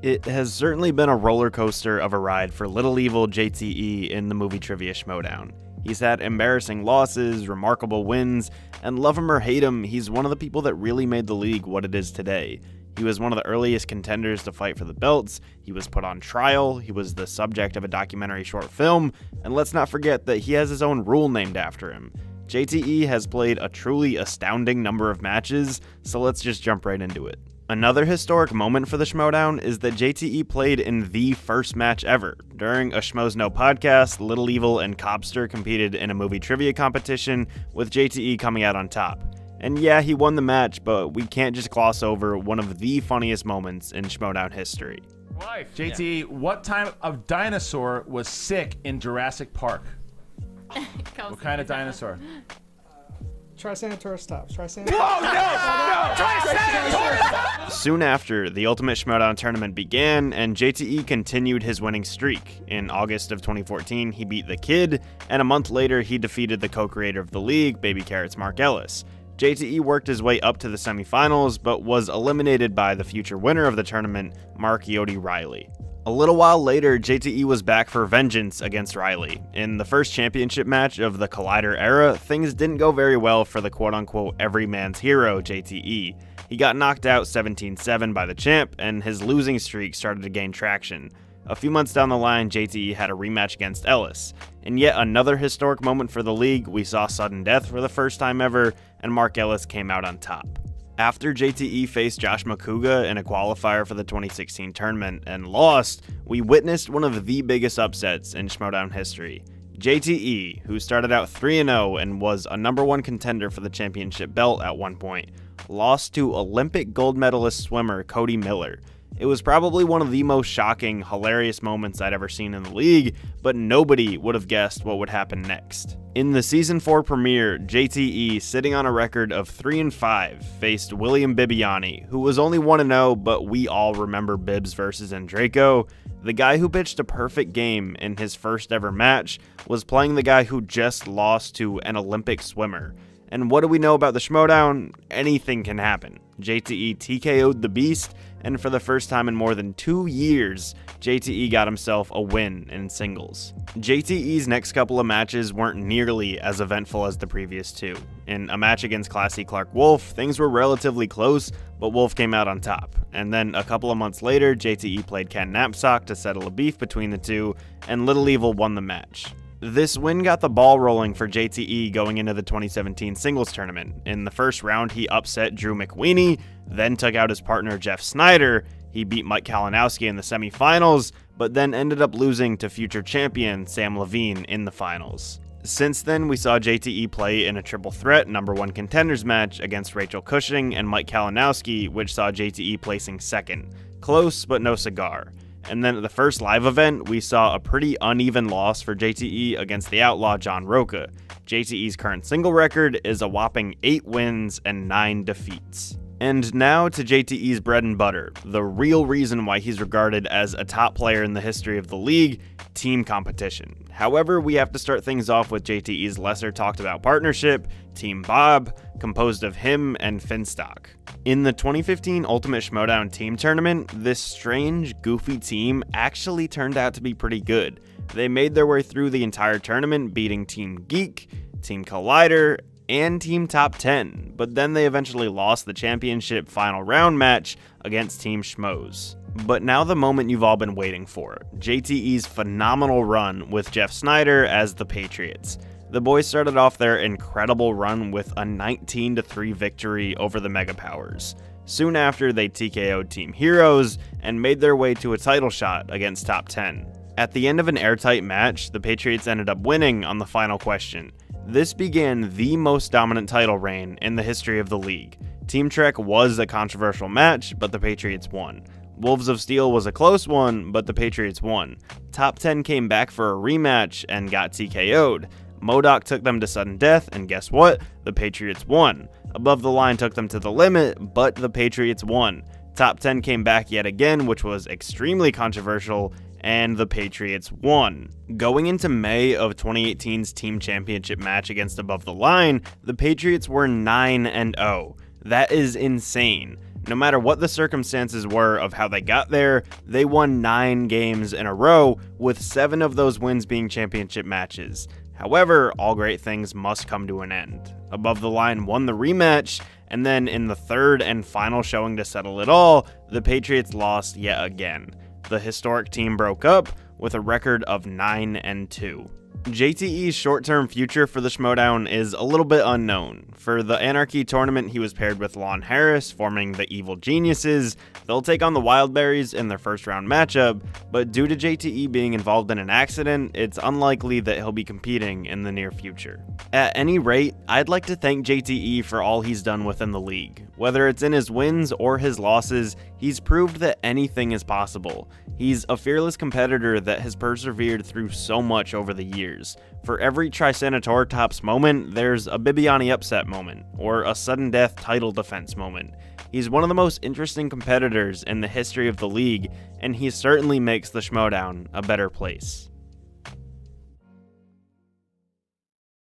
It has certainly been a roller coaster of a ride for Little Evil JTE in the movie trivia Schmoedown. He's had embarrassing losses, remarkable wins, and love him or hate him, he's one of the people that really made the league what it is today. He was one of the earliest contenders to fight for the belts, he was put on trial, he was the subject of a documentary short film, and let's not forget that he has his own rule named after him. JTE has played a truly astounding number of matches, so let's just jump right into it. Another historic moment for the Schmoedown is that JTE played in the first match ever. During a Schmoes Know podcast, Little Evil and Cobster competed in a movie trivia competition, with JTE coming out on top. And yeah, he won the match, but we can't just gloss over one of the funniest moments in Schmoedown history. JTE, what type of dinosaur was sick in Jurassic Park? What kind of dinosaur? Triceratops. Soon after, the Ultimate Schmoedown tournament began, and JTE continued his winning streak. In August of 2014, he beat The Kid, and a month later, he defeated the co-creator of the league, Baby Carrot's Mark Ellis. JTE worked his way up to the semifinals, but was eliminated by the future winner of the tournament, Mark Yodi Riley. A little while later, JTE was back for vengeance against Riley. In the first championship match of the Collider era, things didn't go very well for the quote-unquote everyman's hero, JTE. He got knocked out 17-7 by the champ, and his losing streak started to gain traction. A few months down the line, JTE had a rematch against Ellis. In yet another historic moment for the league, we saw sudden death for the first time ever, and Mark Ellis came out on top. After JTE faced Josh Makuga in a qualifier for the 2016 tournament and lost, we witnessed one of the biggest upsets in Schmoedown history. JTE, who started out 3-0 and was a number one contender for the championship belt at one point, lost to Olympic gold medalist swimmer Cody Miller. It was probably one of the most shocking, hilarious moments I'd ever seen in the league, but nobody would have guessed what would happen next. In the Season 4 premiere, JTE, sitting on a record of 3-5, faced William Bibbiani, who was only 1-0, but we all remember Bibbs versus Andraco. The guy who pitched a perfect game in his first ever match was playing the guy who just lost to an Olympic swimmer. And what do we know about the Schmoedown? Anything can happen. JTE TKO'd the Beast, and for the first time in more than 2 years, JTE got himself a win in singles. JTE's next couple of matches weren't nearly as eventful as the previous two. In a match against Classy Clark Wolf, things were relatively close, but Wolf came out on top. And then a couple of months later, JTE played Ken Knapsack to settle a beef between the two, and Little Evil won the match. This win got the ball rolling for JTE going into the 2017 singles tournament. In the first round, he upset Drew McWeeny, then took out his partner Jeff Snyder. He beat Mike Kalinowski in the semifinals, but then ended up losing to future champion Sam Levine in the finals. Since then, we saw JTE play in a triple threat number one contenders match against Rachel Cushing and Mike Kalinowski, which saw JTE placing second. Close, but no cigar. And then at the first live event, we saw a pretty uneven loss for JTE against the outlaw John Roca. JTE's current single record is a whopping 8 wins and 9 defeats. And now to JTE's bread and butter, the real reason why he's regarded as a top player in the history of the league, team competition. However, we have to start things off with JTE's lesser talked about partnership, Team Bob, composed of him and Finstock. In the 2015 Ultimate Schmoedown team tournament, this strange, goofy team actually turned out to be pretty good. They made their way through the entire tournament, beating Team Geek, Team Collider, and Team Top 10, but then they eventually lost the championship final round match against Team Schmoes. But now the moment you've all been waiting for, JTE's phenomenal run with Jeff Snyder as the Patriots. The boys started off their incredible run with a 19-3 victory over the Mega Powers. Soon after, they TKO'd Team Heroes and made their way to a title shot against Top 10. At the end of an airtight match, the Patriots ended up winning on the final question. This began the most dominant title reign in the history of the league. Team Trek was a controversial match, but the Patriots won. Wolves of Steel was a close one, but the Patriots won. Top 10 came back for a rematch and got TKO'd. MODOK took them to sudden death, and guess what? The Patriots won. Above the Line took them to the limit, but the Patriots won. Top 10 came back yet again, which was extremely controversial, and the Patriots won. Going into May of 2018's team championship match against Above the Line, the Patriots were 9-0. That is insane. No matter what the circumstances were of how they got there, they won 9 games in a row, with 7 of those wins being championship matches. However, all great things must come to an end. Above the Line won the rematch, and then in the third and final showing to settle it all, the Patriots lost yet again. The historic team broke up with a record of 9-2. JTE's short-term future for the Schmoedown is a little bit unknown. For the Anarchy tournament, he was paired with Lon Harris, forming the Evil Geniuses. They'll take on the Wildberries in their first-round matchup, but due to JTE being involved in an accident, it's unlikely that he'll be competing in the near future. At any rate, I'd like to thank JTE for all he's done within the league. Whether it's in his wins or his losses, he's proved that anything is possible. He's a fearless competitor that has persevered through so much over the years. For every Tri-Senator tops moment, there's a Bibiani upset moment, or a sudden death title defense moment. He's one of the most interesting competitors in the history of the league, and he certainly makes the Schmoedown a better place.